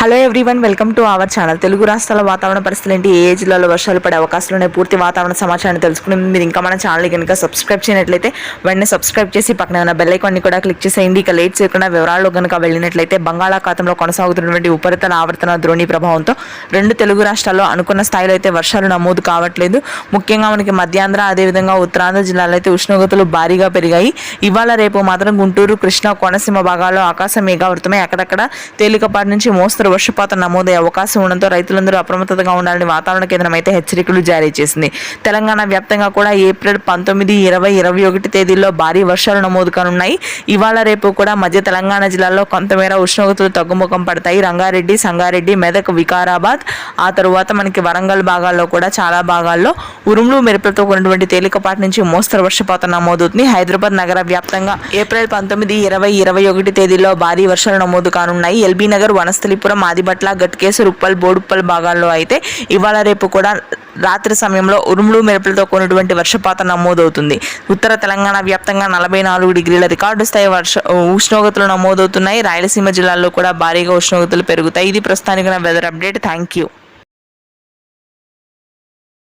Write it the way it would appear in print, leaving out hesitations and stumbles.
Hello everyone, welcome to our channel. Telugu రాష్ట్రాల వాతావరణ పరిస్థితులు ఏంటి, ఏ జిల్లాలో వర్షాలు పడే అవకాశాలు ఉన్నాయి, పూర్తి వాతావరణ సమాచారాన్ని తెలుసుకునే మీరు ఇంకా మన ఛానల్ కనుక సబ్స్క్రైబ్ చేయనట్లయితే వెంటనే సబ్స్క్రైబ్ చేసి పక్కన ఉన్న బెల్ ఐకాన్ని కూడా క్లిక్ చేసేయండి. ఇక లేట్ చేయకుండా వివరాల్లో కనుక వెళ్ళినట్లయితే బంగాళాఖాతంలో కొనసాగుతున్నటువంటి ఉపరితల ఆవర్తన ద్రోణి ప్రభావంతో రెండు తెలుగు రాష్ట్రాల్లో అనుకున్న స్థాయిలో అయితే వర్షాలు నమోదు కావట్లేదు. ముఖ్యంగా మనకి మధ్యాంధ్ర అదేవిధంగా ఉత్తరాంధ్ర జిల్లాలో అయితే ఉష్ణోగ్రతలు భారీగా పెరిగాయి. ఇవాళ రేపు మాత్రం గుంటూరు, కృష్ణా, కోనసీమ భాగాల్లో ఆకాశం మేఘావృతమై అక్కడక్కడ తేలికపాటి నుంచి మోస్తరు వర్షపాతం నమోదయ్యే అవకాశం ఉండడంతో రైతులందరూ అప్రమత్తతగా ఉండాలని వాతావరణ కేంద్రం అయితే హెచ్చరికలు జారీ చేసింది. తెలంగాణ వ్యాప్తంగా కూడా ఏప్రిల్ 19, 20, 21 తేదీల్లో భారీ వర్షాలు నమోదు కానున్నాయి. ఇవాళ రేపు కూడా మధ్య తెలంగాణ జిల్లాల్లో కొంతమేర ఉష్ణోగ్రతలు తగ్గుముఖం పడతాయి. రంగారెడ్డి, సంగారెడ్డి, మెదక్, వికారాబాద్, ఆ తరువాత మనకి వరంగల్ భాగాల్లో కూడా చాలా భాగాల్లో ఉరుములు మెరుపులతో కూడినటువంటి తేలికపాటి నుంచి మోస్తరు వర్షపాతం నమోదవుతుంది. హైదరాబాద్ నగర వ్యాప్తంగా ఏప్రిల్ 19, 20, 21 తేదీల్లో భారీ వర్షాలు నమోదు కానున్నాయి. ఎల్బీ నగర్, వనస్థలిపురం, ఆదిబట్ల, గట్కేసర్, ఉప్పల్, బోడుప్పల్ భాగాల్లో అయితే ఇవాళ రేపు కూడా రాత్రి సమయంలో ఉరుములు మెరుపులతో కూడినటువంటి వర్షపాతం నమోదవుతుంది. ఉత్తర తెలంగాణ వ్యాప్తంగా 44 డిగ్రీల రికార్డు స్థాయి ఉష్ణోగ్రతలు నమోదవుతున్నాయి. రాయలసీమ జిల్లాల్లో కూడా భారీగా ఉష్ణోగ్రతలు పెరుగుతాయి. ఇది ప్రస్తుతానికి వెదర్ అప్డేట్. Thank you.